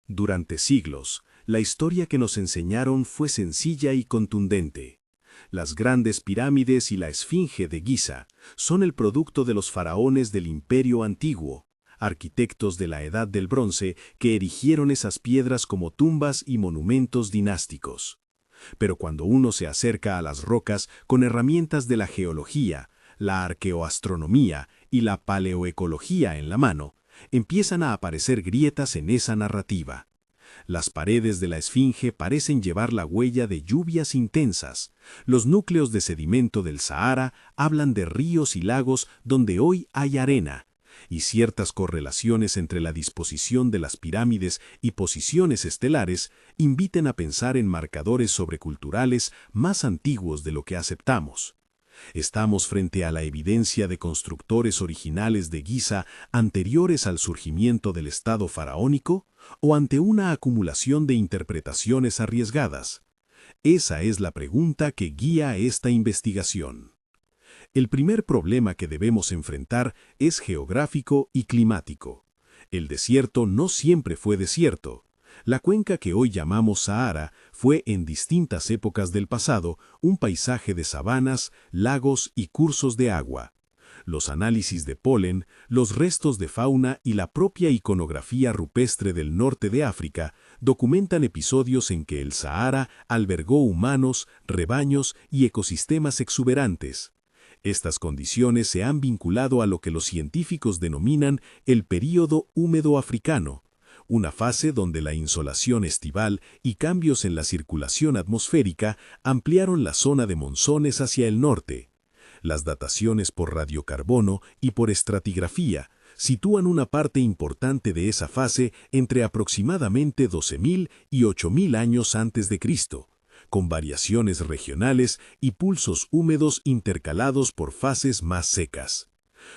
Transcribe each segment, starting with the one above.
Durante siglos, la historia que nos enseñaron fue sencilla y contundente. Las grandes pirámides y la Esfinge de Giza son el producto de los faraones del Imperio Antiguo, arquitectos de la Edad del Bronce que erigieron esas piedras como tumbas y monumentos dinásticos. Pero cuando uno se acerca a las rocas con herramientas de la geología, la arqueoastronomía y la paleoecología en la mano, empiezan a aparecer grietas en esa narrativa. Las paredes de la Esfinge parecen llevar la huella de lluvias intensas. Los núcleos de sedimento del Sahara hablan de ríos y lagos donde hoy hay arena, y ciertas correlaciones entre la disposición de las pirámides y posiciones estelares inviten a pensar en marcadores sobreculturales más antiguos de lo que aceptamos. ¿Estamos frente a la evidencia de constructores originales de Giza anteriores al surgimiento del Estado faraónico o ante una acumulación de interpretaciones arriesgadas? Esa es la pregunta que guía esta investigación. El primer problema que debemos enfrentar es geográfico y climático. El desierto no siempre fue desierto. La cuenca que hoy llamamos Sahara fue en distintas épocas del pasado un paisaje de sabanas, lagos y cursos de agua. Los análisis de polen, los restos de fauna y la propia iconografía rupestre del norte de África documentan episodios en que el Sahara albergó humanos, rebaños y ecosistemas exuberantes. Estas condiciones se han vinculado a lo que los científicos denominan el período húmedo africano, una fase donde la insolación estival y cambios en la circulación atmosférica ampliaron la zona de monzones hacia el norte. Las dataciones por radiocarbono y por estratigrafía sitúan una parte importante de esa fase entre aproximadamente 12.000 y 8.000 años antes de Cristo, con variaciones regionales y pulsos húmedos intercalados por fases más secas.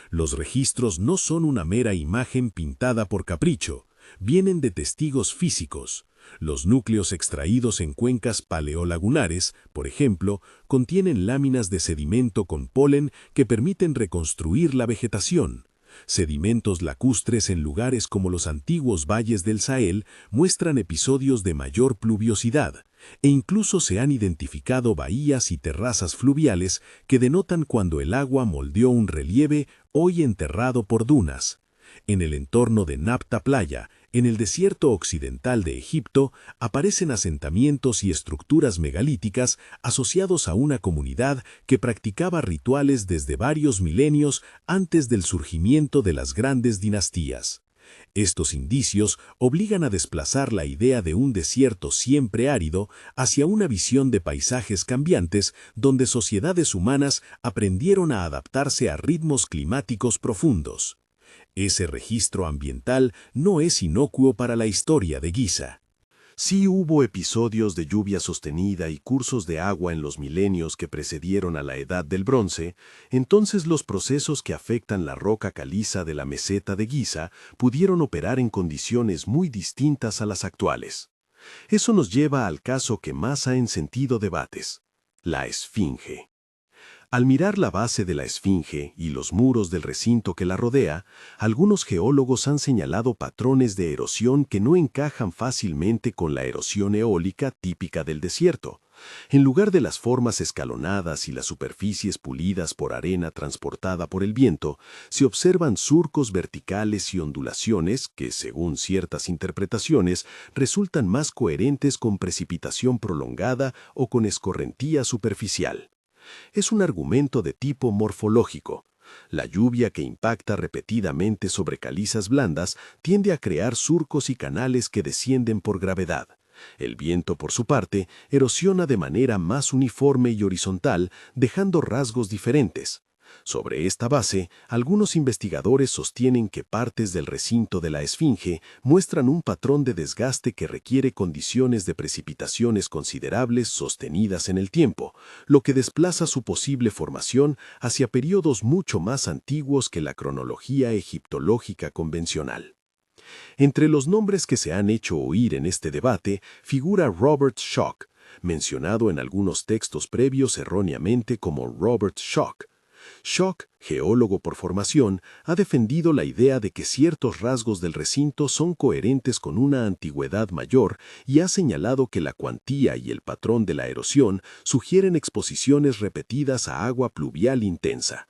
Los registros no son una mera imagen pintada por capricho, vienen de testigos físicos. Los núcleos extraídos en cuencas paleolagunares, por ejemplo, contienen láminas de sedimento con polen que permiten reconstruir la vegetación. Sedimentos lacustres en lugares como los antiguos valles del Sahel muestran episodios de mayor pluviosidad, e incluso se han identificado bahías y terrazas fluviales que denotan cuando el agua moldeó un relieve hoy enterrado por dunas. En el entorno de Napta Playa, en el desierto occidental de Egipto, aparecen asentamientos y estructuras megalíticas asociados a una comunidad que practicaba rituales desde varios milenios antes del surgimiento de las grandes dinastías. Estos indicios obligan a desplazar la idea de un desierto siempre árido hacia una visión de paisajes cambiantes donde sociedades humanas aprendieron a adaptarse a ritmos climáticos profundos. Ese registro ambiental no es inocuo para la historia de Giza. Sí hubo episodios de lluvia sostenida y cursos de agua en los milenios que precedieron a la Edad del Bronce, entonces los procesos que afectan la roca caliza de la meseta de Giza pudieron operar en condiciones muy distintas a las actuales. Eso nos lleva al caso que más ha encendido debates: la Esfinge. Al mirar la base de la Esfinge y los muros del recinto que la rodea, algunos geólogos han señalado patrones de erosión que no encajan fácilmente con la erosión eólica típica del desierto. En lugar de las formas escalonadas y las superficies pulidas por arena transportada por el viento, se observan surcos verticales y ondulaciones que, según ciertas interpretaciones, resultan más coherentes con precipitación prolongada o con escorrentía superficial. Es un argumento de tipo morfológico. La lluvia que impacta repetidamente sobre calizas blandas tiende a crear surcos y canales que descienden por gravedad. El viento, por su parte, erosiona de manera más uniforme y horizontal, dejando rasgos diferentes. Sobre esta base, algunos investigadores sostienen que partes del recinto de la Esfinge muestran un patrón de desgaste que requiere condiciones de precipitaciones considerables sostenidas en el tiempo, lo que desplaza su posible formación hacia periodos mucho más antiguos que la cronología egiptológica convencional. Entre los nombres que se han hecho oír en este debate figura Robert Schoch, mencionado en algunos textos previos erróneamente como Robert Schoch. Schock, geólogo por formación, ha defendido la idea de que ciertos rasgos del recinto son coherentes con una antigüedad mayor y ha señalado que la cuantía y el patrón de la erosión sugieren exposiciones repetidas a agua pluvial intensa.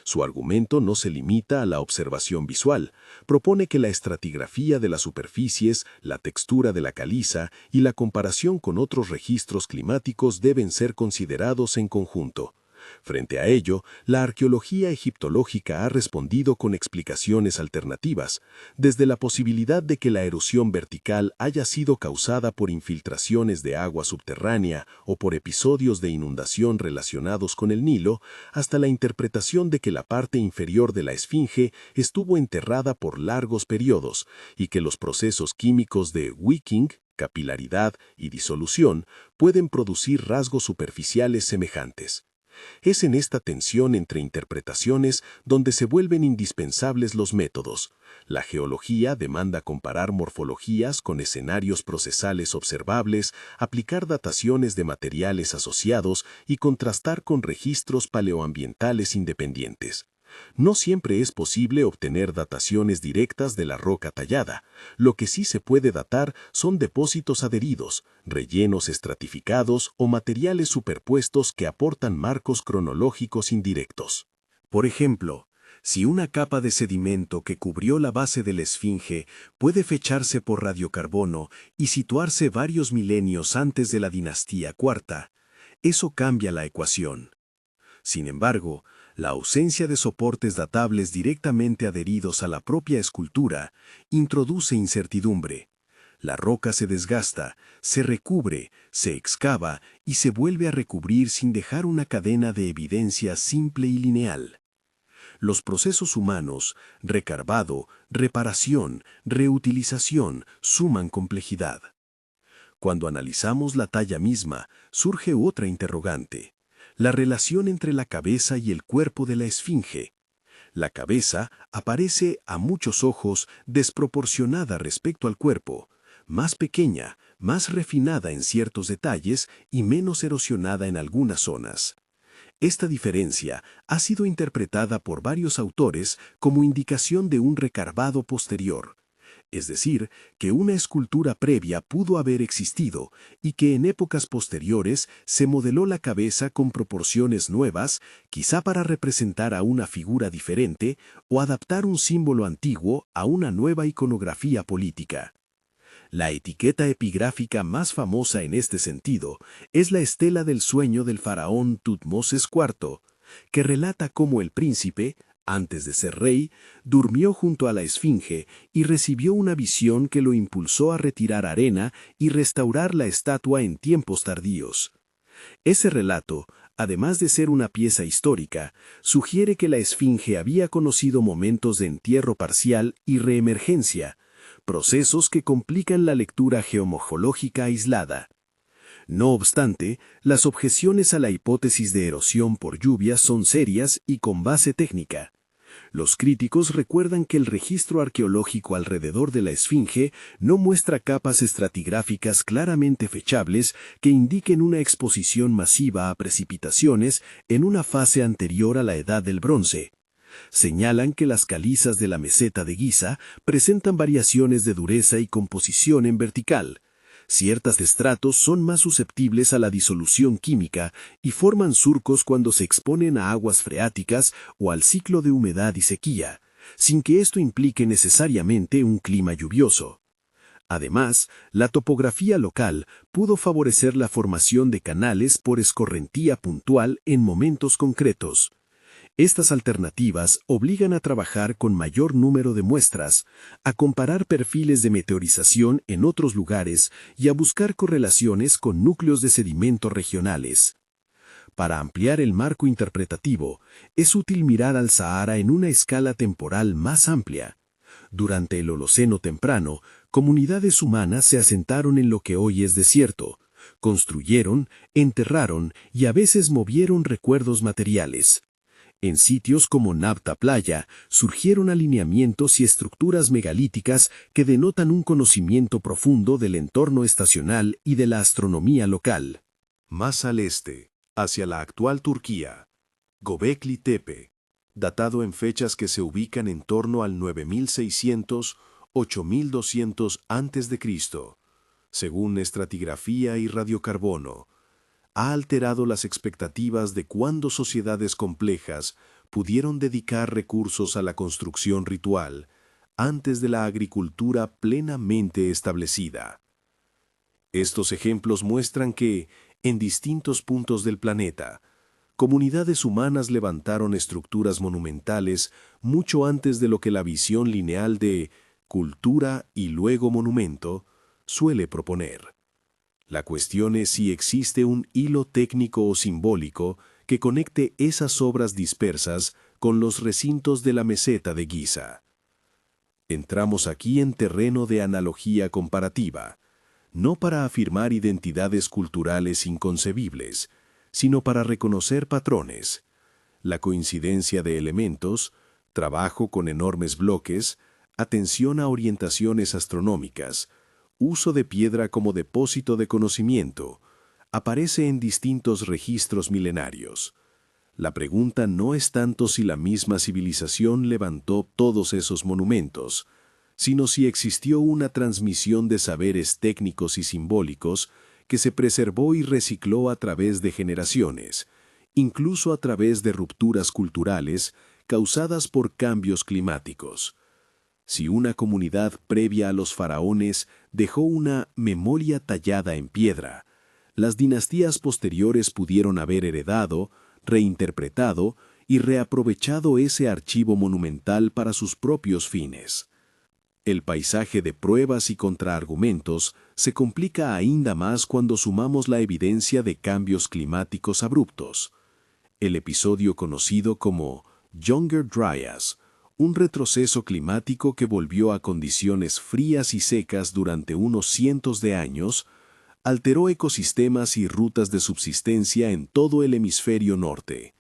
Su argumento no se limita a la observación visual. Propone que la estratigrafía de las superficies, la textura de la caliza y la comparación con otros registros climáticos deben ser considerados en conjunto. Frente a ello, la arqueología egiptológica ha respondido con explicaciones alternativas, desde la posibilidad de que la erosión vertical haya sido causada por infiltraciones de agua subterránea o por episodios de inundación relacionados con el Nilo, hasta la interpretación de que la parte inferior de la esfinge estuvo enterrada por largos periodos y que los procesos químicos de wicking, capilaridad y disolución pueden producir rasgos superficiales semejantes. Es en esta tensión entre interpretaciones donde se vuelven indispensables los métodos. La geología demanda comparar morfologías con escenarios procesales observables, aplicar dataciones de materiales asociados y contrastar con registros paleoambientales independientes. No siempre es posible obtener dataciones directas de la roca tallada. Lo que sí se puede datar son depósitos adheridos, rellenos estratificados o materiales superpuestos que aportan marcos cronológicos indirectos. Por ejemplo, si una capa de sedimento que cubrió la base de la esfinge puede fecharse por radiocarbono y situarse varios milenios antes de la dinastía cuarta, eso cambia la ecuación. Sin embargo, la ausencia de soportes datables directamente adheridos a la propia escultura introduce incertidumbre. La roca se desgasta, se recubre, se excava y se vuelve a recubrir sin dejar una cadena de evidencia simple y lineal. Los procesos humanos, recarbado, reparación, reutilización, suman complejidad. Cuando analizamos la talla misma, surge otra interrogante: la relación entre la cabeza y el cuerpo de la esfinge. La cabeza aparece a muchos ojos desproporcionada respecto al cuerpo, más pequeña, más refinada en ciertos detalles y menos erosionada en algunas zonas. Esta diferencia ha sido interpretada por varios autores como indicación de un recarbado posterior, es decir, que una escultura previa pudo haber existido y que en épocas posteriores se modeló la cabeza con proporciones nuevas, quizá para representar a una figura diferente o adaptar un símbolo antiguo a una nueva iconografía política. La etiqueta epigráfica más famosa en este sentido es la estela del sueño del faraón Tutmosis IV, que relata cómo el príncipe, antes de ser rey, durmió junto a la esfinge y recibió una visión que lo impulsó a retirar arena y restaurar la estatua en tiempos tardíos. Ese relato, además de ser una pieza histórica, sugiere que la esfinge había conocido momentos de entierro parcial y reemergencia, procesos que complican la lectura geomorfológica aislada. No obstante, las objeciones a la hipótesis de erosión por lluvias son serias y con base técnica. Los críticos recuerdan que el registro arqueológico alrededor de la esfinge no muestra capas estratigráficas claramente fechables que indiquen una exposición masiva a precipitaciones en una fase anterior a la Edad del Bronce. Señalan que las calizas de la meseta de Giza presentan variaciones de dureza y composición en vertical. Ciertos estratos son más susceptibles a la disolución química y forman surcos cuando se exponen a aguas freáticas o al ciclo de humedad y sequía, sin que esto implique necesariamente un clima lluvioso. Además, la topografía local pudo favorecer la formación de canales por escorrentía puntual en momentos concretos. Estas alternativas obligan a trabajar con mayor número de muestras, a comparar perfiles de meteorización en otros lugares y a buscar correlaciones con núcleos de sedimento regionales. Para ampliar el marco interpretativo, es útil mirar al Sahara en una escala temporal más amplia. Durante el Holoceno temprano, comunidades humanas se asentaron en lo que hoy es desierto, construyeron, enterraron y a veces movieron recuerdos materiales. En sitios como Nabta Playa surgieron alineamientos y estructuras megalíticas que denotan un conocimiento profundo del entorno estacional y de la astronomía local. Más al este, hacia la actual Turquía, Göbekli Tepe, datado en fechas que se ubican en torno al 9600-8200 a.C., según estratigrafía y radiocarbono, ha alterado las expectativas de cuándo sociedades complejas pudieron dedicar recursos a la construcción ritual antes de la agricultura plenamente establecida. Estos ejemplos muestran que, en distintos puntos del planeta, comunidades humanas levantaron estructuras monumentales mucho antes de lo que la visión lineal de cultura y luego monumento suele proponer. La cuestión es si existe un hilo técnico o simbólico que conecte esas obras dispersas con los recintos de la meseta de Giza. Entramos aquí en terreno de analogía comparativa, no para afirmar identidades culturales inconcebibles, sino para reconocer patrones, la coincidencia de elementos, trabajo con enormes bloques, atención a orientaciones astronómicas, uso de piedra como depósito de conocimiento, aparece en distintos registros milenarios. La pregunta no es tanto si la misma civilización levantó todos esos monumentos, sino si existió una transmisión de saberes técnicos y simbólicos que se preservó y recicló a través de generaciones, incluso a través de rupturas culturales causadas por cambios climáticos. Si una comunidad previa a los faraones dejó una memoria tallada en piedra, las dinastías posteriores pudieron haber heredado, reinterpretado y reaprovechado ese archivo monumental para sus propios fines. El paisaje de pruebas y contraargumentos se complica ainda más cuando sumamos la evidencia de cambios climáticos abruptos. El episodio conocido como Younger Dryas, un retroceso climático que volvió a condiciones frías y secas durante unos cientos de años, alteró ecosistemas y rutas de subsistencia en todo el hemisferio norte.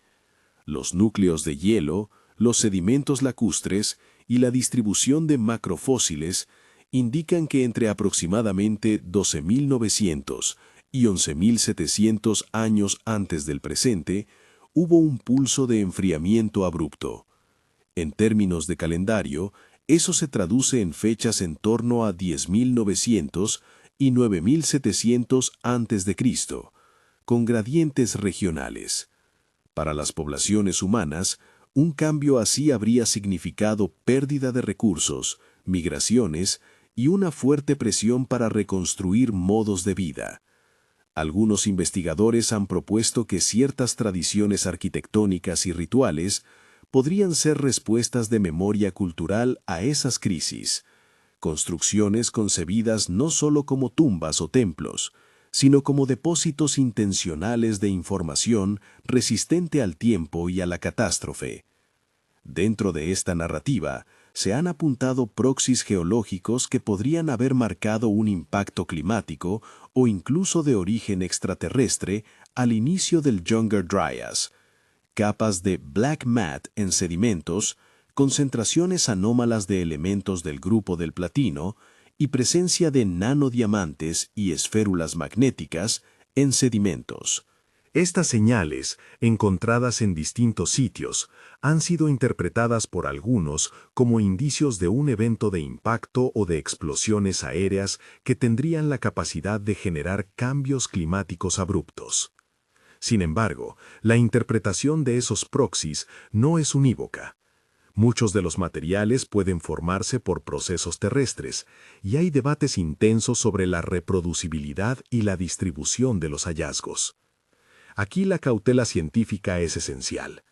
Los núcleos de hielo, los sedimentos lacustres y la distribución de macrofósiles indican que entre aproximadamente 12.900 y 11.700 años antes del presente, hubo un pulso de enfriamiento abrupto. En términos de calendario, eso se traduce en fechas en torno a 10.900 y 9.700 a.C., con gradientes regionales. Para las poblaciones humanas, un cambio así habría significado pérdida de recursos, migraciones y una fuerte presión para reconstruir modos de vida. Algunos investigadores han propuesto que ciertas tradiciones arquitectónicas y rituales podrían ser respuestas de memoria cultural a esas crisis, construcciones concebidas no solo como tumbas o templos, sino como depósitos intencionales de información resistente al tiempo y a la catástrofe. Dentro de esta narrativa, se han apuntado proxies geológicos que podrían haber marcado un impacto climático o incluso de origen extraterrestre al inicio del Younger Dryas, capas de black matte en sedimentos, concentraciones anómalas de elementos del grupo del platino y presencia de nanodiamantes y esférulas magnéticas en sedimentos. Estas señales, encontradas en distintos sitios, han sido interpretadas por algunos como indicios de un evento de impacto o de explosiones aéreas que tendrían la capacidad de generar cambios climáticos abruptos. Sin embargo, la interpretación de esos proxies no es unívoca. Muchos de los materiales pueden formarse por procesos terrestres, y hay debates intensos sobre la reproducibilidad y la distribución de los hallazgos. Aquí la cautela científica es esencial.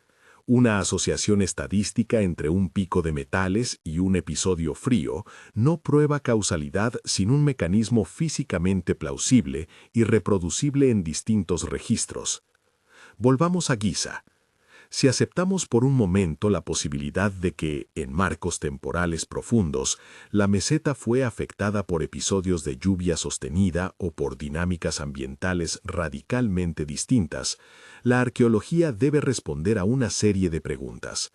Una asociación estadística entre un pico de metales y un episodio frío no prueba causalidad sin un mecanismo físicamente plausible y reproducible en distintos registros. Volvamos a Giza. Si aceptamos por un momento la posibilidad de que, en marcos temporales profundos, la meseta fue afectada por episodios de lluvia sostenida o por dinámicas ambientales radicalmente distintas, la arqueología debe responder a una serie de preguntas.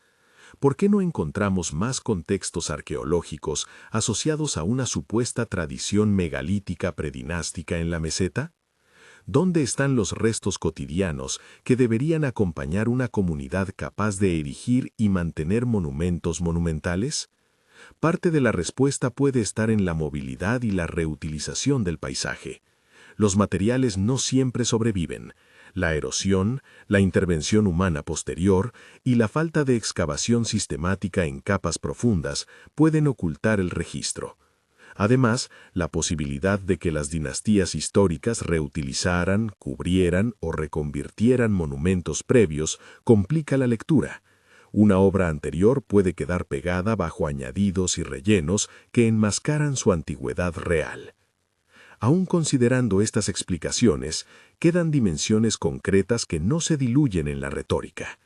¿Por qué no encontramos más contextos arqueológicos asociados a una supuesta tradición megalítica predinástica en la meseta? ¿Dónde están los restos cotidianos que deberían acompañar una comunidad capaz de erigir y mantener monumentos monumentales? Parte de la respuesta puede estar en la movilidad y la reutilización del paisaje. Los materiales no siempre sobreviven. La erosión, la intervención humana posterior y la falta de excavación sistemática en capas profundas pueden ocultar el registro. Además, la posibilidad de que las dinastías históricas reutilizaran, cubrieran o reconvirtieran monumentos previos complica la lectura. Una obra anterior puede quedar pegada bajo añadidos y rellenos que enmascaran su antigüedad real. Aún considerando estas explicaciones, quedan dimensiones concretas que no se diluyen en la retórica.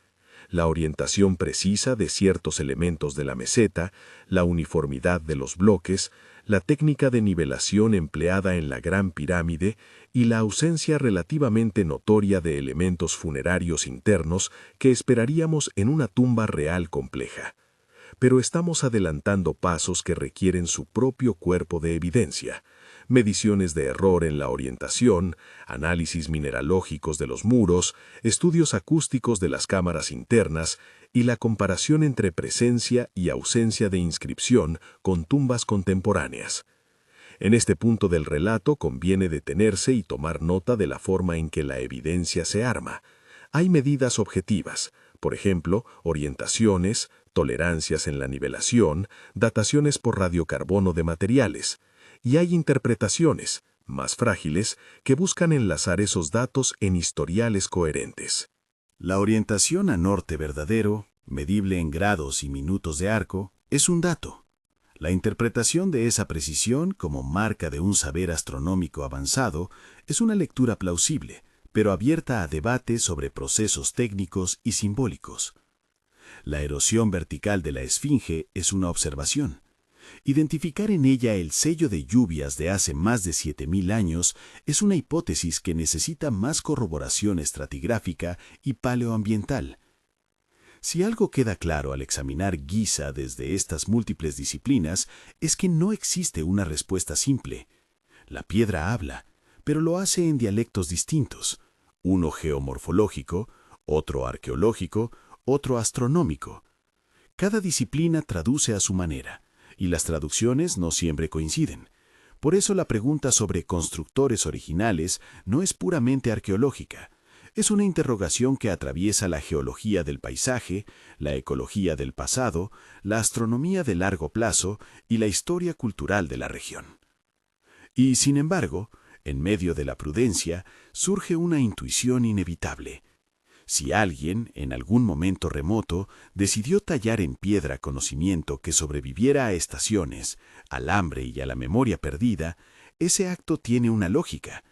La orientación precisa de ciertos elementos de la meseta, la uniformidad de los bloques, la técnica de nivelación empleada en la Gran Pirámide y la ausencia relativamente notoria de elementos funerarios internos que esperaríamos en una tumba real compleja. Pero estamos adelantando pasos que requieren su propio cuerpo de evidencia: mediciones de error en la orientación, análisis mineralógicos de los muros, estudios acústicos de las cámaras internas y la comparación entre presencia y ausencia de inscripción con tumbas contemporáneas. En este punto del relato conviene detenerse y tomar nota de la forma en que la evidencia se arma. Hay medidas objetivas, por ejemplo, orientaciones, tolerancias en la nivelación, dataciones por radiocarbono de materiales. Y hay interpretaciones, más frágiles, que buscan enlazar esos datos en historiales coherentes. La orientación a norte verdadero, medible en grados y minutos de arco, es un dato. La interpretación de esa precisión como marca de un saber astronómico avanzado es una lectura plausible, pero abierta a debate sobre procesos técnicos y simbólicos. La erosión vertical de la esfinge es una observación. Identificar en ella el sello de lluvias de hace más de 7.000 años es una hipótesis que necesita más corroboración estratigráfica y paleoambiental. Si algo queda claro al examinar Giza desde estas múltiples disciplinas, es que no existe una respuesta simple. La piedra habla, pero lo hace en dialectos distintos: uno geomorfológico, otro arqueológico, otro astronómico. Cada disciplina traduce a su manera, y las traducciones no siempre coinciden. Por eso la pregunta sobre constructores originales no es puramente arqueológica. Es una interrogación que atraviesa la geología del paisaje, la ecología del pasado, la astronomía de largo plazo y la historia cultural de la región. Y, sin embargo, en medio de la prudencia, surge una intuición inevitable. Si alguien, en algún momento remoto, decidió tallar en piedra conocimiento que sobreviviera a estaciones, al hambre y a la memoria perdida, ese acto tiene una lógica,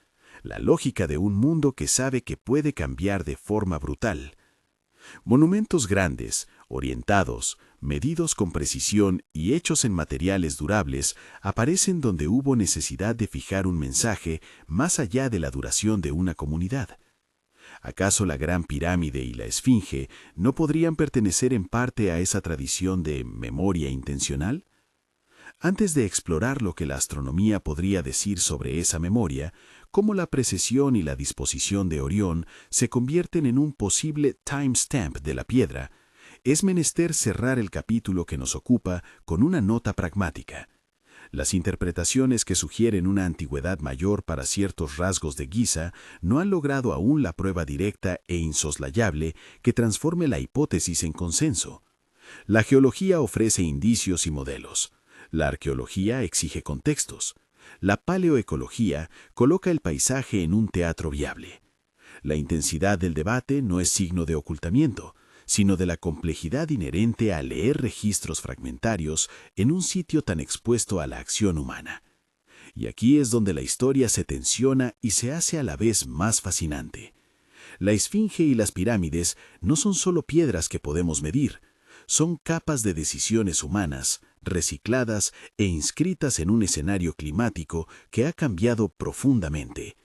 la lógica de un mundo que sabe que puede cambiar de forma brutal. Monumentos grandes, orientados, medidos con precisión y hechos en materiales durables aparecen donde hubo necesidad de fijar un mensaje más allá de la duración de una comunidad. ¿Acaso la Gran Pirámide y la Esfinge no podrían pertenecer en parte a esa tradición de memoria intencional? Antes de explorar lo que la astronomía podría decir sobre esa memoria, cómo la precesión y la disposición de Orión se convierten en un posible timestamp de la piedra, es menester cerrar el capítulo que nos ocupa con una nota pragmática. Las interpretaciones que sugieren una antigüedad mayor para ciertos rasgos de Giza no han logrado aún la prueba directa e insoslayable que transforme la hipótesis en consenso. La geología ofrece indicios y modelos. La arqueología exige contextos. La paleoecología coloca el paisaje en un teatro viable. La intensidad del debate no es signo de ocultamiento, sino de la complejidad inherente a leer registros fragmentarios en un sitio tan expuesto a la acción humana. Y aquí es donde la historia se tensiona y se hace a la vez más fascinante. La Esfinge y las pirámides no son solo piedras que podemos medir, son capas de decisiones humanas, recicladas e inscritas en un escenario climático que ha cambiado profundamente.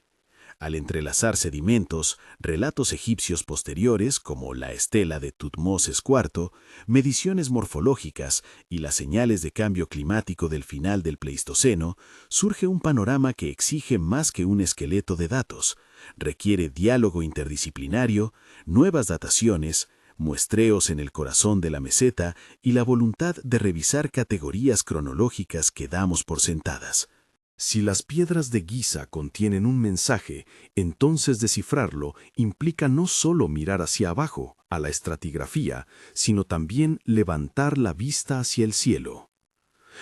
Al entrelazar sedimentos, relatos egipcios posteriores, como la estela de Tutmosis IV, mediciones morfológicas y las señales de cambio climático del final del Pleistoceno, surge un panorama que exige más que un esqueleto de datos. Requiere diálogo interdisciplinario, nuevas dataciones, muestreos en el corazón de la meseta y la voluntad de revisar categorías cronológicas que damos por sentadas. Si las piedras de Giza contienen un mensaje, entonces descifrarlo implica no solo mirar hacia abajo, a la estratigrafía, sino también levantar la vista hacia el cielo.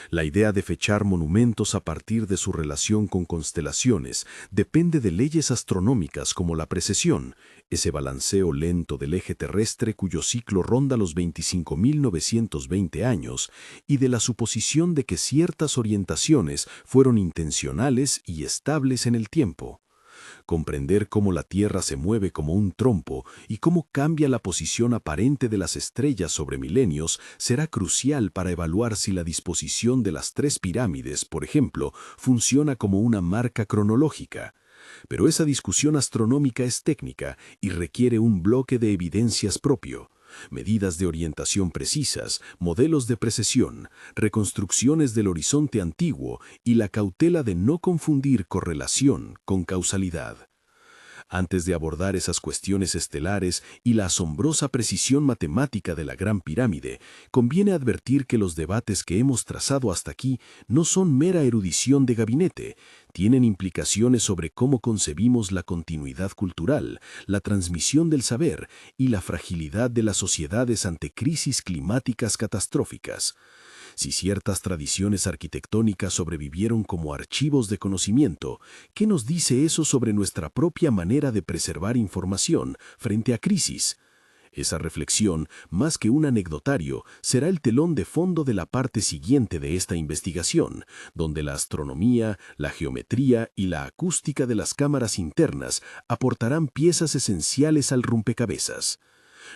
La idea de fechar monumentos a partir de su relación con constelaciones depende de leyes astronómicas como la precesión, ese balanceo lento del eje terrestre cuyo ciclo ronda los 25.920 años, y de la suposición de que ciertas orientaciones fueron intencionales y estables en el tiempo. Comprender cómo la Tierra se mueve como un trompo y cómo cambia la posición aparente de las estrellas sobre milenios será crucial para evaluar si la disposición de las 3 pirámides, por ejemplo, funciona como una marca cronológica. Pero esa discusión astronómica es técnica y requiere un bloque de evidencias propio. Medidas de orientación precisas, modelos de precesión, reconstrucciones del horizonte antiguo y la cautela de no confundir correlación con causalidad. Antes de abordar esas cuestiones estelares y la asombrosa precisión matemática de la Gran Pirámide, conviene advertir que los debates que hemos trazado hasta aquí no son mera erudición de gabinete, tienen implicaciones sobre cómo concebimos la continuidad cultural, la transmisión del saber y la fragilidad de las sociedades ante crisis climáticas catastróficas. Si ciertas tradiciones arquitectónicas sobrevivieron como archivos de conocimiento, ¿qué nos dice eso sobre nuestra propia manera de preservar información frente a crisis? Esa reflexión, más que un anecdotario, será el telón de fondo de la parte siguiente de esta investigación, donde la astronomía, la geometría y la acústica de las cámaras internas aportarán piezas esenciales al rompecabezas.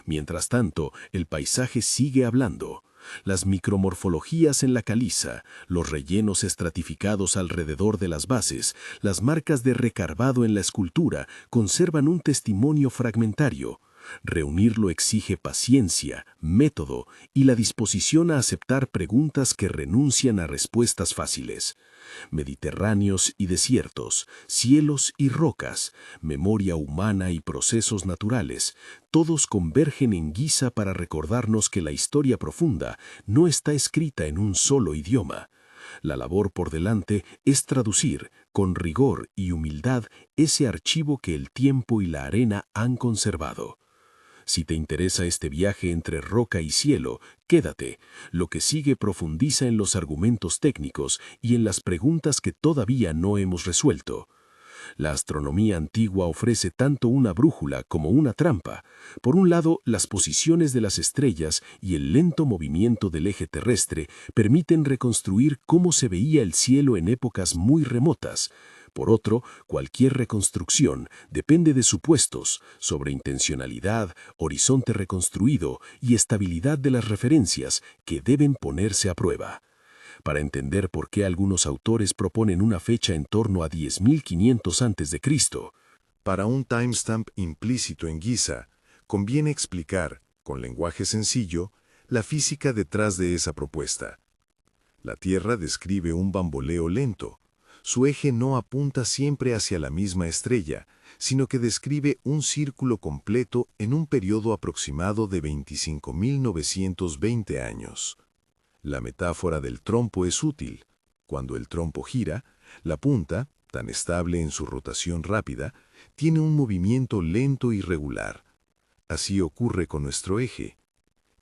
Mientras tanto, el paisaje sigue hablando. Las micromorfologías en la caliza, los rellenos estratificados alrededor de las bases, las marcas de recarbado en la escultura conservan un testimonio fragmentario. Reunirlo exige paciencia, método y la disposición a aceptar preguntas que renuncian a respuestas fáciles. Mediterráneos y desiertos, cielos y rocas, memoria humana y procesos naturales, todos convergen en Giza para recordarnos que la historia profunda no está escrita en un solo idioma. La labor por delante es traducir, con rigor y humildad, ese archivo que el tiempo y la arena han conservado. Si te interesa este viaje entre roca y cielo, quédate. Lo que sigue profundiza en los argumentos técnicos y en las preguntas que todavía no hemos resuelto. La astronomía antigua ofrece tanto una brújula como una trampa. Por un lado, las posiciones de las estrellas y el lento movimiento del eje terrestre permiten reconstruir cómo se veía el cielo en épocas muy remotas. Por otro, cualquier reconstrucción depende de supuestos sobre intencionalidad, horizonte reconstruido y estabilidad de las referencias que deben ponerse a prueba. Para entender por qué algunos autores proponen una fecha en torno a 10.500 a.C. Para un timestamp implícito en Giza, conviene explicar, con lenguaje sencillo, la física detrás de esa propuesta. La Tierra describe un bamboleo lento. Su eje no apunta siempre hacia la misma estrella, sino que describe un círculo completo en un periodo aproximado de 25.920 años. La metáfora del trompo es útil. Cuando el trompo gira, la punta, tan estable en su rotación rápida, tiene un movimiento lento y regular. Así ocurre con nuestro eje.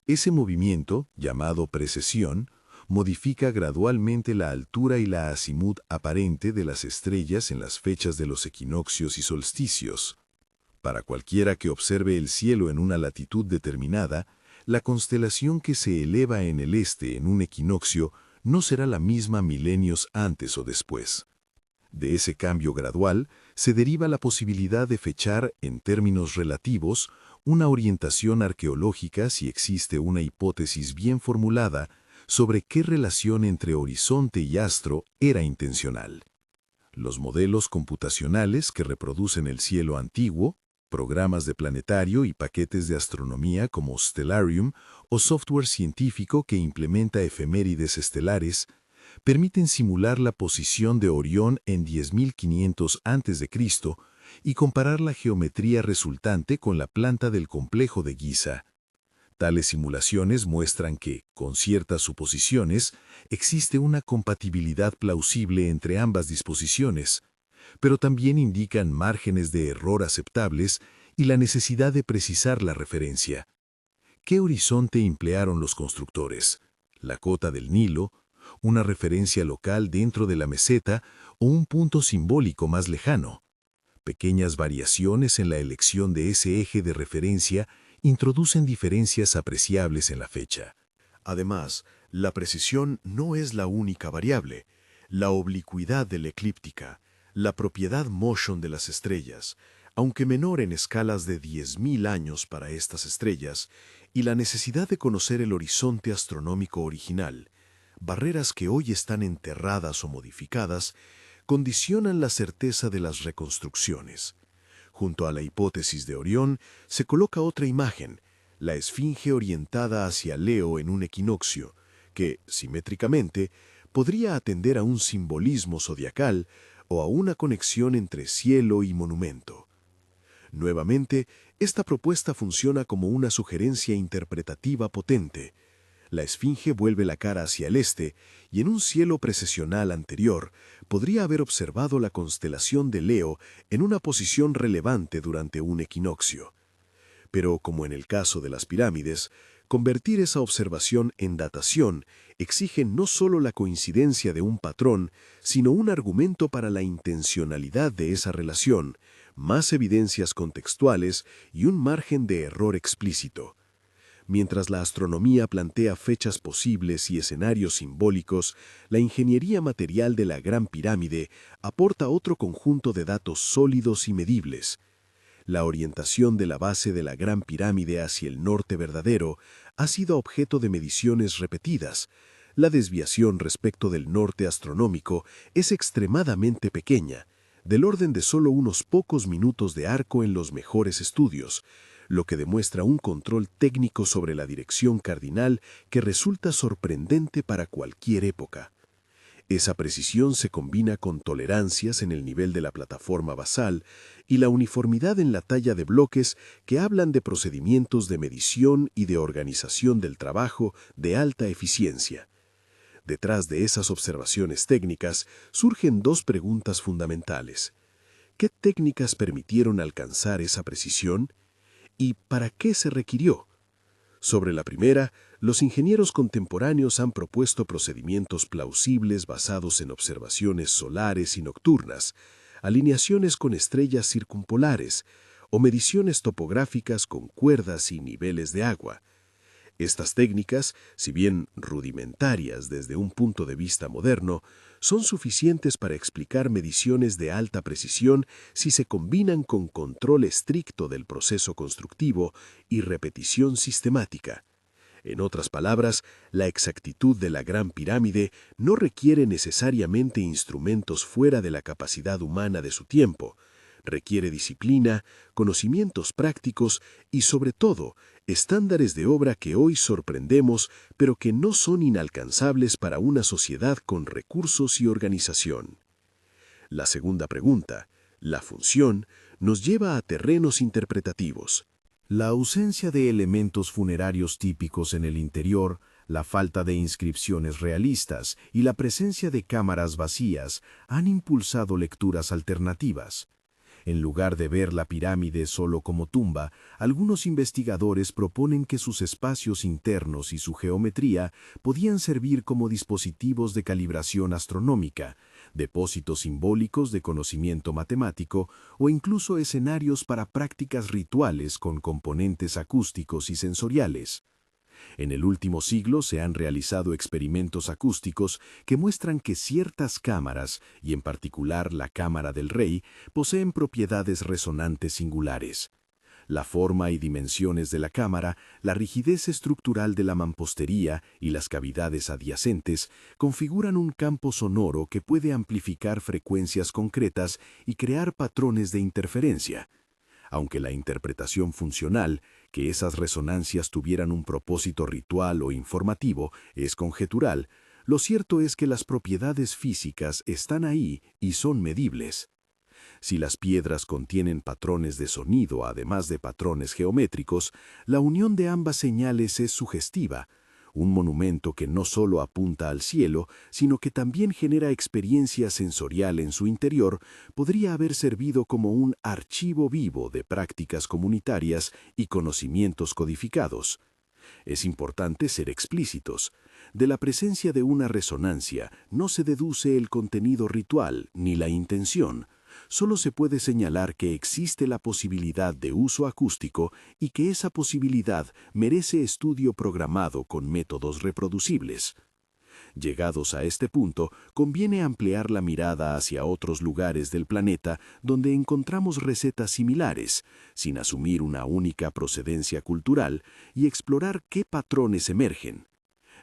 Ese movimiento, llamado precesión, modifica gradualmente la altura y la acimut aparente de las estrellas en las fechas de los equinoccios y solsticios. Para cualquiera que observe el cielo en una latitud determinada, la constelación que se eleva en el este en un equinoccio no será la misma milenios antes o después. De ese cambio gradual se deriva la posibilidad de fechar, en términos relativos, una orientación arqueológica si existe una hipótesis bien formulada sobre qué relación entre horizonte y astro era intencional. Los modelos computacionales que reproducen el cielo antiguo, programas de planetario y paquetes de astronomía como Stellarium o software científico que implementa efemérides estelares, permiten simular la posición de Orión en 10.500 a.C. y comparar la geometría resultante con la planta del complejo de Giza. Tales simulaciones muestran que, con ciertas suposiciones, existe una compatibilidad plausible entre ambas disposiciones, pero también indican márgenes de error aceptables y la necesidad de precisar la referencia. ¿Qué horizonte emplearon los constructores? ¿La cota del Nilo, una referencia local dentro de la meseta o un punto simbólico más lejano? Pequeñas variaciones en la elección de ese eje de referencia introducen diferencias apreciables en la fecha. Además, la precisión no es la única variable. La oblicuidad de la eclíptica, la propiedad motion de las estrellas, aunque menor en escalas de 10.000 años para estas estrellas, y la necesidad de conocer el horizonte astronómico original, barreras que hoy están enterradas o modificadas, condicionan la certeza de las reconstrucciones. Junto a la hipótesis de Orión se coloca otra imagen, la esfinge orientada hacia Leo en un equinoccio, que, simétricamente, podría atender a un simbolismo zodiacal o a una conexión entre cielo y monumento. Nuevamente, esta propuesta funciona como una sugerencia interpretativa potente. La esfinge vuelve la cara hacia el este y en un cielo precesional anterior podría haber observado la constelación de Leo en una posición relevante durante un equinoccio. Pero, como en el caso de las pirámides, convertir esa observación en datación exige no solo la coincidencia de un patrón, sino un argumento para la intencionalidad de esa relación, más evidencias contextuales y un margen de error explícito. Mientras la astronomía plantea fechas posibles y escenarios simbólicos, la ingeniería material de la Gran Pirámide aporta otro conjunto de datos sólidos y medibles. La orientación de la base de la Gran Pirámide hacia el norte verdadero ha sido objeto de mediciones repetidas. La desviación respecto del norte astronómico es extremadamente pequeña, del orden de solo unos pocos minutos de arco en los mejores estudios, lo que demuestra un control técnico sobre la dirección cardinal que resulta sorprendente para cualquier época. Esa precisión se combina con tolerancias en el nivel de la plataforma basal y la uniformidad en la talla de bloques que hablan de procedimientos de medición y de organización del trabajo de alta eficiencia. Detrás de esas observaciones técnicas surgen dos preguntas fundamentales. ¿Qué técnicas permitieron alcanzar esa precisión? ¿Y para qué se requirió? Sobre la primera, los ingenieros contemporáneos han propuesto procedimientos plausibles basados en observaciones solares y nocturnas, alineaciones con estrellas circumpolares o mediciones topográficas con cuerdas y niveles de agua. Estas técnicas, si bien rudimentarias desde un punto de vista moderno, son suficientes para explicar mediciones de alta precisión si se combinan con control estricto del proceso constructivo y repetición sistemática. En otras palabras, la exactitud de la Gran Pirámide no requiere necesariamente instrumentos fuera de la capacidad humana de su tiempo. Requiere disciplina, conocimientos prácticos y, sobre todo, estándares de obra que hoy sorprendemos, pero que no son inalcanzables para una sociedad con recursos y organización. La segunda pregunta, la función, nos lleva a terrenos interpretativos. La ausencia de elementos funerarios típicos en el interior, la falta de inscripciones realistas y la presencia de cámaras vacías han impulsado lecturas alternativas. En lugar de ver la pirámide solo como tumba, algunos investigadores proponen que sus espacios internos y su geometría podían servir como dispositivos de calibración astronómica, depósitos simbólicos de conocimiento matemático o incluso escenarios para prácticas rituales con componentes acústicos y sensoriales. En el último siglo se han realizado experimentos acústicos que muestran que ciertas cámaras, y en particular la cámara del rey, poseen propiedades resonantes singulares. La forma y dimensiones de la cámara, la rigidez estructural de la mampostería y las cavidades adyacentes configuran un campo sonoro que puede amplificar frecuencias concretas y crear patrones de interferencia. Aunque la interpretación funcional, que esas resonancias tuvieran un propósito ritual o informativo, es conjetural, lo cierto es que las propiedades físicas están ahí y son medibles. Si las piedras contienen patrones de sonido además de patrones geométricos, la unión de ambas señales es sugestiva, un monumento que no solo apunta al cielo, sino que también genera experiencia sensorial en su interior, podría haber servido como un archivo vivo de prácticas comunitarias y conocimientos codificados. Es importante ser explícitos. De la presencia de una resonancia no se deduce el contenido ritual ni la intención. Solo se puede señalar que existe la posibilidad de uso acústico y que esa posibilidad merece estudio programado con métodos reproducibles. Llegados a este punto, conviene ampliar la mirada hacia otros lugares del planeta donde encontramos recetas similares, sin asumir una única procedencia cultural, y explorar qué patrones emergen.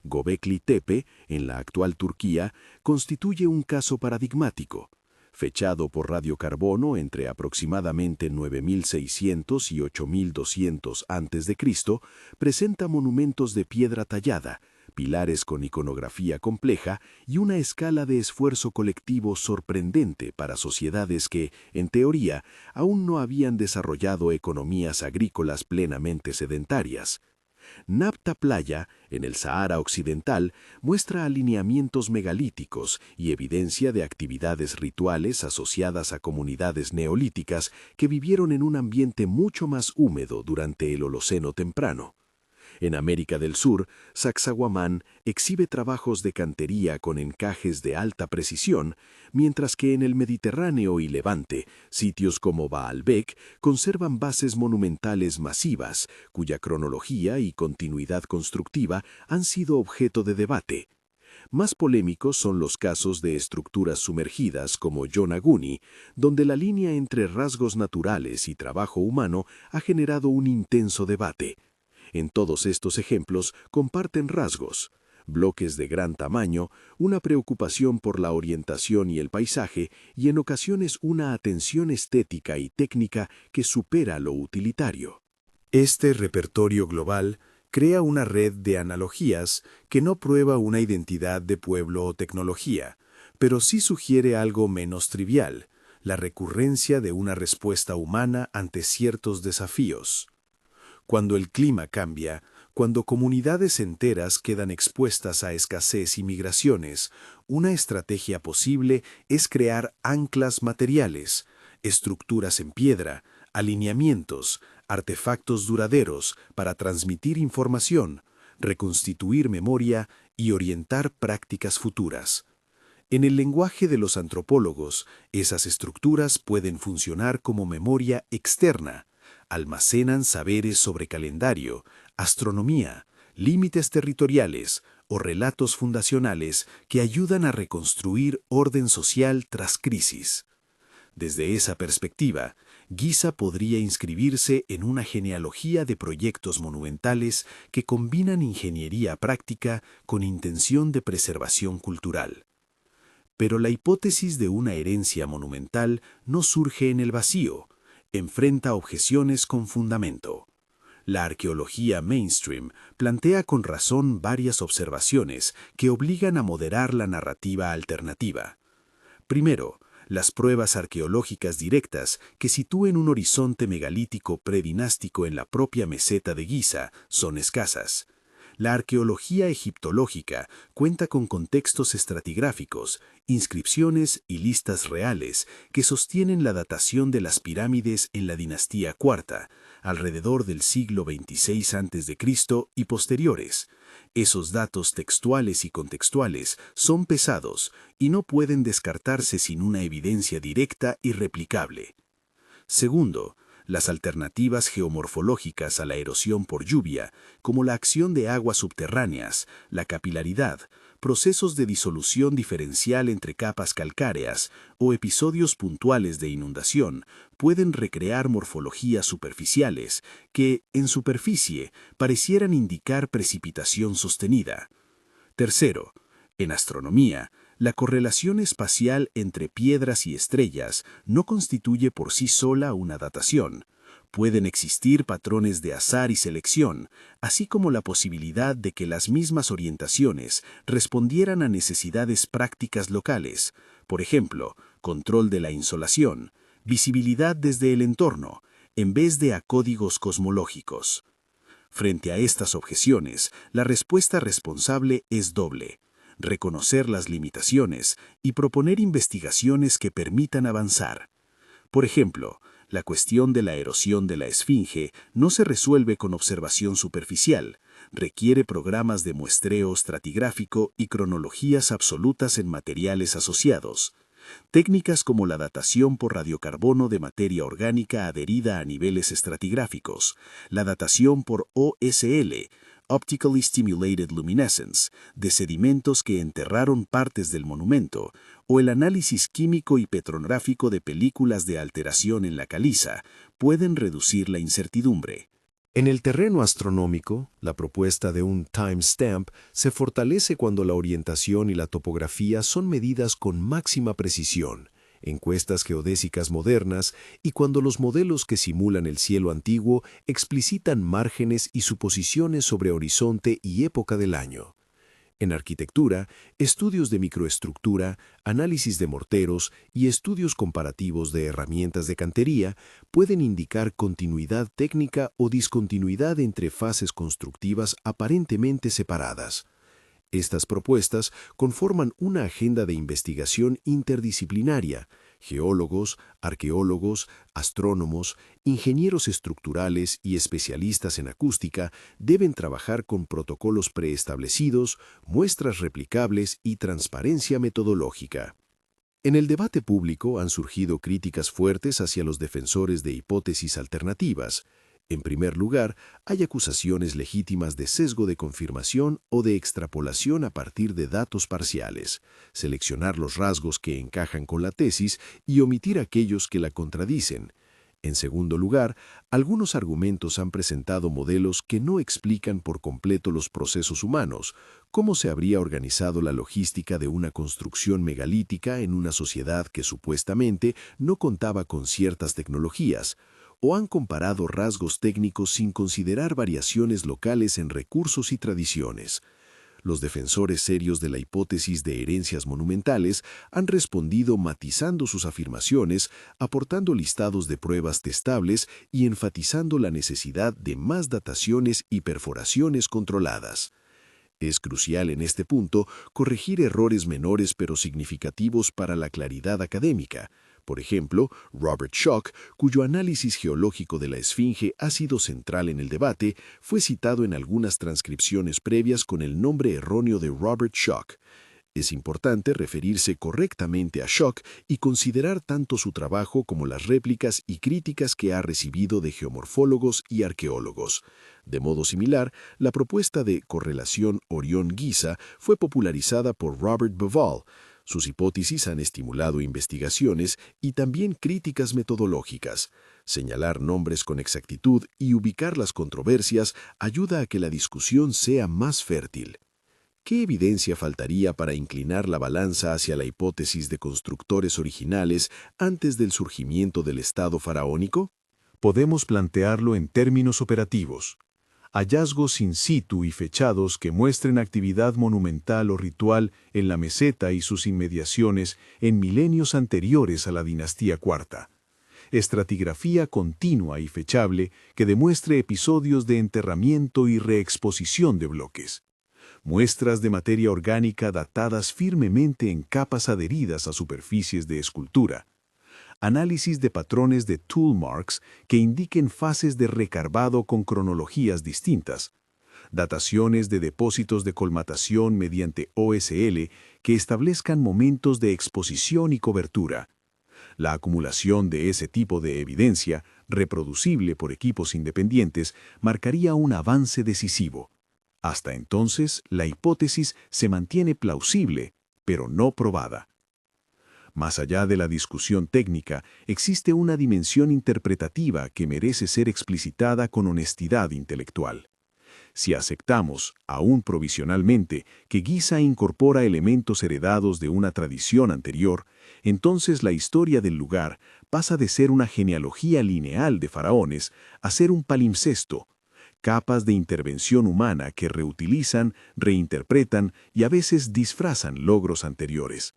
Göbekli Tepe, en la actual Turquía, constituye un caso paradigmático. Fechado por radiocarbono entre aproximadamente 9600 y 8200 a.C., presenta monumentos de piedra tallada, pilares con iconografía compleja y una escala de esfuerzo colectivo sorprendente para sociedades que, en teoría, aún no habían desarrollado economías agrícolas plenamente sedentarias. Nabta Playa, en el Sahara Occidental, muestra alineamientos megalíticos y evidencia de actividades rituales asociadas a comunidades neolíticas que vivieron en un ambiente mucho más húmedo durante el Holoceno temprano. En América del Sur, Sacsayhuamán exhibe trabajos de cantería con encajes de alta precisión, mientras que en el Mediterráneo y Levante, sitios como Baalbek conservan bases monumentales masivas, cuya cronología y continuidad constructiva han sido objeto de debate. Más polémicos son los casos de estructuras sumergidas como Yonaguni, donde la línea entre rasgos naturales y trabajo humano ha generado un intenso debate. En todos estos ejemplos comparten rasgos: bloques de gran tamaño, una preocupación por la orientación y el paisaje, y en ocasiones una atención estética y técnica que supera lo utilitario. Este repertorio global crea una red de analogías que no prueba una identidad de pueblo o tecnología, pero sí sugiere algo menos trivial: la recurrencia de una respuesta humana ante ciertos desafíos. Cuando el clima cambia, cuando comunidades enteras quedan expuestas a escasez y migraciones, una estrategia posible es crear anclas materiales, estructuras en piedra, alineamientos, artefactos duraderos para transmitir información, reconstituir memoria y orientar prácticas futuras. En el lenguaje de los antropólogos, esas estructuras pueden funcionar como memoria externa. Almacenan saberes sobre calendario, astronomía, límites territoriales o relatos fundacionales que ayudan a reconstruir orden social tras crisis. Desde esa perspectiva, Giza podría inscribirse en una genealogía de proyectos monumentales que combinan ingeniería práctica con intención de preservación cultural. Pero la hipótesis de una herencia monumental no surge en el vacío. Enfrenta objeciones con fundamento. La arqueología mainstream plantea con razón varias observaciones que obligan a moderar la narrativa alternativa. Primero, las pruebas arqueológicas directas que sitúen un horizonte megalítico predinástico en la propia meseta de Giza son escasas. La arqueología egiptológica cuenta con contextos estratigráficos, inscripciones y listas reales que sostienen la datación de las pirámides en la dinastía IV, alrededor del siglo XXVI a.C. y posteriores. Esos datos textuales y contextuales son pesados y no pueden descartarse sin una evidencia directa y replicable. Segundo, las alternativas geomorfológicas a la erosión por lluvia, como la acción de aguas subterráneas, la capilaridad, procesos de disolución diferencial entre capas calcáreas o episodios puntuales de inundación pueden recrear morfologías superficiales que, en superficie, parecieran indicar precipitación sostenida. Tercero, en astronomía, la correlación espacial entre piedras y estrellas no constituye por sí sola una datación. Pueden existir patrones de azar y selección, así como la posibilidad de que las mismas orientaciones respondieran a necesidades prácticas locales, por ejemplo, control de la insolación, visibilidad desde el entorno, en vez de a códigos cosmológicos. Frente a estas objeciones, la respuesta responsable es doble: reconocer las limitaciones y proponer investigaciones que permitan avanzar. Por ejemplo, la cuestión de la erosión de la esfinge no se resuelve con observación superficial, requiere programas de muestreo estratigráfico y cronologías absolutas en materiales asociados. Técnicas como la datación por radiocarbono de materia orgánica adherida a niveles estratigráficos, la datación por OSL, Optically Stimulated Luminescence, de sedimentos que enterraron partes del monumento, o el análisis químico y petrográfico de películas de alteración en la caliza, pueden reducir la incertidumbre. En el terreno astronómico, la propuesta de un timestamp se fortalece cuando la orientación y la topografía son medidas con máxima precisión, encuestas geodésicas modernas y cuando los modelos que simulan el cielo antiguo explicitan márgenes y suposiciones sobre horizonte y época del año. En arquitectura, estudios de microestructura, análisis de morteros y estudios comparativos de herramientas de cantería pueden indicar continuidad técnica o discontinuidad entre fases constructivas aparentemente separadas. Estas propuestas conforman una agenda de investigación interdisciplinaria. Geólogos, arqueólogos, astrónomos, ingenieros estructurales y especialistas en acústica deben trabajar con protocolos preestablecidos, muestras replicables y transparencia metodológica. En el debate público han surgido críticas fuertes hacia los defensores de hipótesis alternativas. En primer lugar, hay acusaciones legítimas de sesgo de confirmación o de extrapolación a partir de datos parciales, seleccionar los rasgos que encajan con la tesis y omitir aquellos que la contradicen. En segundo lugar, algunos argumentos han presentado modelos que no explican por completo los procesos humanos, cómo se habría organizado la logística de una construcción megalítica en una sociedad que supuestamente no contaba con ciertas tecnologías, o han comparado rasgos técnicos sin considerar variaciones locales en recursos y tradiciones. Los defensores serios de la hipótesis de herencias monumentales han respondido matizando sus afirmaciones, aportando listados de pruebas testables y enfatizando la necesidad de más dataciones y perforaciones controladas. Es crucial en este punto corregir errores menores pero significativos para la claridad académica. Por ejemplo, Robert Schoch, cuyo análisis geológico de la esfinge ha sido central en el debate, fue citado en algunas transcripciones previas con el nombre erróneo de Robert Schoch. Es importante referirse correctamente a Schoch y considerar tanto su trabajo como las réplicas y críticas que ha recibido de geomorfólogos y arqueólogos. De modo similar, la propuesta de correlación Orión-Giza fue popularizada por Robert Bauval. Sus hipótesis han estimulado investigaciones y también críticas metodológicas. Señalar nombres con exactitud y ubicar las controversias ayuda a que la discusión sea más fértil. ¿Qué evidencia faltaría para inclinar la balanza hacia la hipótesis de constructores originales antes del surgimiento del Estado faraónico? Podemos plantearlo en términos operativos. Hallazgos in situ y fechados que muestren actividad monumental o ritual en la meseta y sus inmediaciones en milenios anteriores a la dinastía IV. Estratigrafía continua y fechable que demuestre episodios de enterramiento y reexposición de bloques. Muestras de materia orgánica datadas firmemente en capas adheridas a superficies de escultura. Análisis de patrones de tool marks que indiquen fases de recarbado con cronologías distintas. Dataciones de depósitos de colmatación mediante OSL que establezcan momentos de exposición y cobertura. La acumulación de ese tipo de evidencia, reproducible por equipos independientes, marcaría un avance decisivo. Hasta entonces, la hipótesis se mantiene plausible, pero no probada. Más allá de la discusión técnica, existe una dimensión interpretativa que merece ser explicitada con honestidad intelectual. Si aceptamos, aún provisionalmente, que Giza incorpora elementos heredados de una tradición anterior, entonces la historia del lugar pasa de ser una genealogía lineal de faraones a ser un palimpsesto, capas de intervención humana que reutilizan, reinterpretan y a veces disfrazan logros anteriores.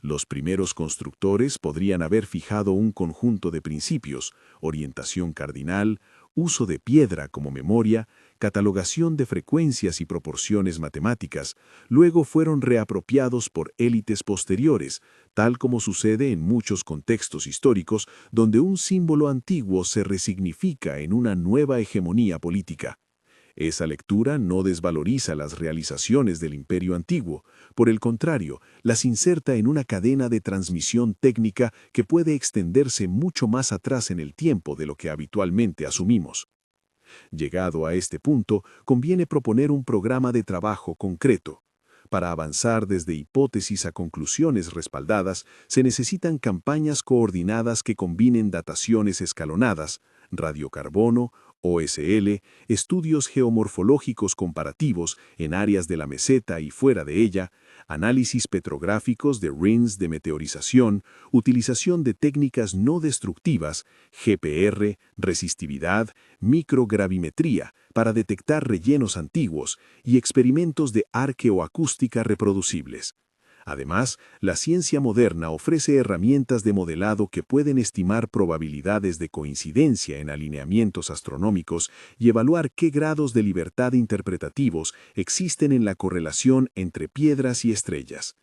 Los primeros constructores podrían haber fijado un conjunto de principios, orientación cardinal, uso de piedra como memoria, catalogación de frecuencias y proporciones matemáticas, luego fueron reapropiados por élites posteriores, tal como sucede en muchos contextos históricos donde un símbolo antiguo se resignifica en una nueva hegemonía política. Esa lectura no desvaloriza las realizaciones del Imperio Antiguo, por el contrario, las inserta en una cadena de transmisión técnica que puede extenderse mucho más atrás en el tiempo de lo que habitualmente asumimos. Llegado a este punto, conviene proponer un programa de trabajo concreto. Para avanzar desde hipótesis a conclusiones respaldadas, se necesitan campañas coordinadas que combinen dataciones escalonadas, radiocarbono, OSL, estudios geomorfológicos comparativos en áreas de la meseta y fuera de ella, análisis petrográficos de rings de meteorización, utilización de técnicas no destructivas, GPR, resistividad, microgravimetría para detectar rellenos antiguos y experimentos de arqueoacústica reproducibles. Además, la ciencia moderna ofrece herramientas de modelado que pueden estimar probabilidades de coincidencia en alineamientos astronómicos y evaluar qué grados de libertad interpretativos existen en la correlación entre piedras y estrellas.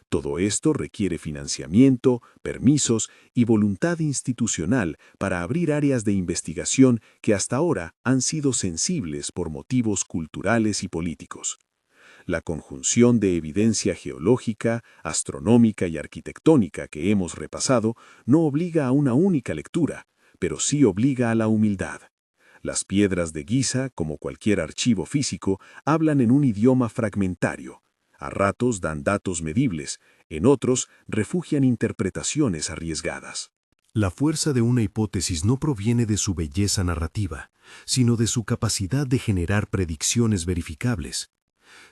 Todo esto requiere financiamiento, permisos y voluntad institucional para abrir áreas de investigación que hasta ahora han sido sensibles por motivos culturales y políticos. La conjunción de evidencia geológica, astronómica y arquitectónica que hemos repasado no obliga a una única lectura, pero sí obliga a la humildad. Las piedras de Giza, como cualquier archivo físico, hablan en un idioma fragmentario. A ratos dan datos medibles, en otros refugian interpretaciones arriesgadas. La fuerza de una hipótesis no proviene de su belleza narrativa, sino de su capacidad de generar predicciones verificables.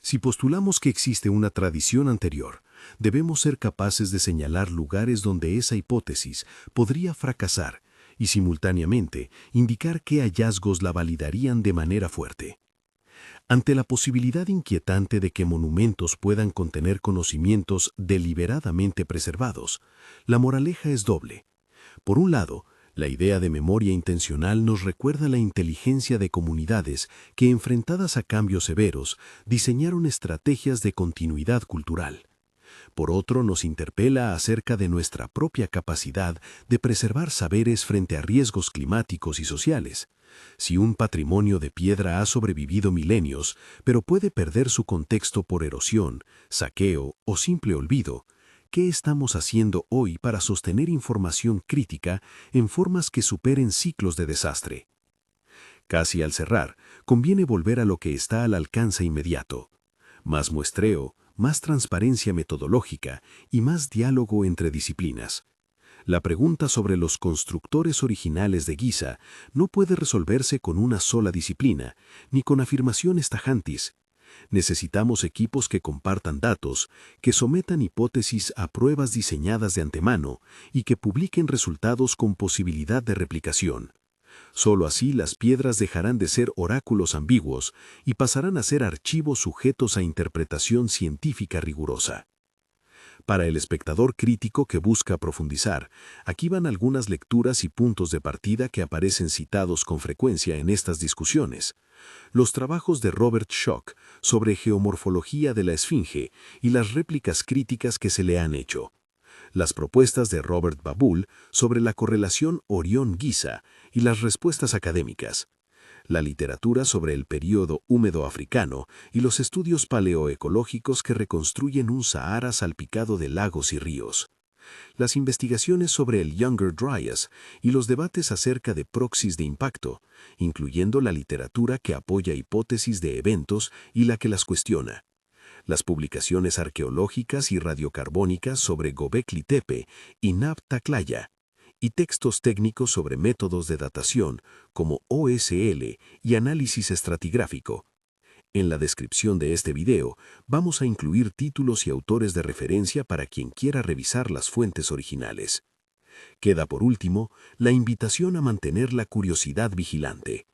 Si postulamos que existe una tradición anterior, debemos ser capaces de señalar lugares donde esa hipótesis podría fracasar y simultáneamente indicar qué hallazgos la validarían de manera fuerte. Ante la posibilidad inquietante de que monumentos puedan contener conocimientos deliberadamente preservados, la moraleja es doble. Por un lado, la idea de memoria intencional nos recuerda la inteligencia de comunidades que, enfrentadas a cambios severos, diseñaron estrategias de continuidad cultural. Por otro, nos interpela acerca de nuestra propia capacidad de preservar saberes frente a riesgos climáticos y sociales. Si un patrimonio de piedra ha sobrevivido milenios, pero puede perder su contexto por erosión, saqueo o simple olvido, ¿qué estamos haciendo hoy para sostener información crítica en formas que superen ciclos de desastre? Casi al cerrar, conviene volver a lo que está al alcance inmediato. Más muestreo, más transparencia metodológica y más diálogo entre disciplinas. La pregunta sobre los constructores originales de Giza no puede resolverse con una sola disciplina, ni con afirmaciones tajantes. Necesitamos equipos que compartan datos, que sometan hipótesis a pruebas diseñadas de antemano y que publiquen resultados con posibilidad de replicación. Solo así las piedras dejarán de ser oráculos ambiguos y pasarán a ser archivos sujetos a interpretación científica rigurosa. Para el espectador crítico que busca profundizar, aquí van algunas lecturas y puntos de partida que aparecen citados con frecuencia en estas discusiones. Los trabajos de Robert Schoch sobre geomorfología de la Esfinge y las réplicas críticas que se le han hecho. Las propuestas de Robert Babul sobre la correlación Orión-Giza y las respuestas académicas. La literatura sobre el período húmedo africano y los estudios paleoecológicos que reconstruyen un Sahara salpicado de lagos y ríos. las investigaciones sobre el Younger Dryas y los debates acerca de proxies de impacto, incluyendo la literatura que apoya hipótesis de eventos y la que las cuestiona, las publicaciones arqueológicas y radiocarbónicas sobre Göbekli Tepe y Nab Taklaya, y textos técnicos sobre métodos de datación como OSL y análisis estratigráfico. En la descripción de este video vamos a incluir títulos y autores de referencia para quien quiera revisar las fuentes originales. Queda por último la invitación a mantener la curiosidad vigilante.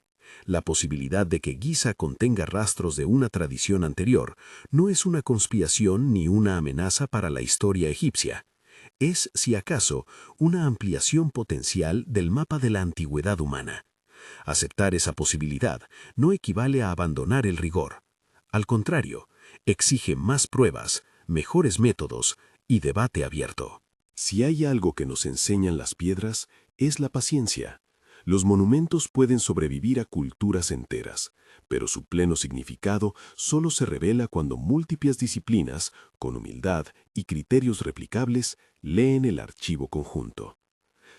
La posibilidad de que Giza contenga rastros de una tradición anterior no es una conspiración ni una amenaza para la historia egipcia. Es, si acaso, una ampliación potencial del mapa de la antigüedad humana. Aceptar esa posibilidad no equivale a abandonar el rigor. Al contrario, exige más pruebas, mejores métodos y debate abierto. Si hay algo que nos enseñan las piedras, es la paciencia. Los monumentos pueden sobrevivir a culturas enteras, pero su pleno significado solo se revela cuando múltiples disciplinas, con humildad y criterios replicables, leen el archivo conjunto.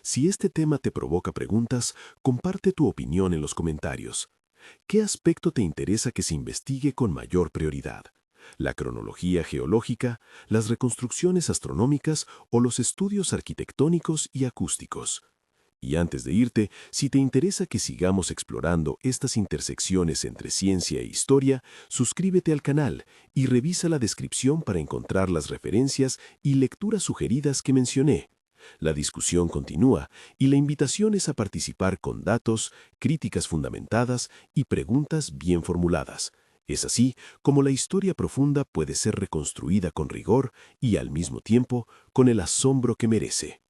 Si este tema te provoca preguntas, comparte tu opinión en los comentarios. ¿Qué aspecto te interesa que se investigue con mayor prioridad? ¿La cronología geológica, las reconstrucciones astronómicas o los estudios arquitectónicos y acústicos? Y antes de irte, si te interesa que sigamos explorando estas intersecciones entre ciencia e historia, suscríbete al canal y revisa la descripción para encontrar las referencias y lecturas sugeridas que mencioné. La discusión continúa y la invitación es a participar con datos, críticas fundamentadas y preguntas bien formuladas. Es así como la historia profunda puede ser reconstruida con rigor y al mismo tiempo con el asombro que merece.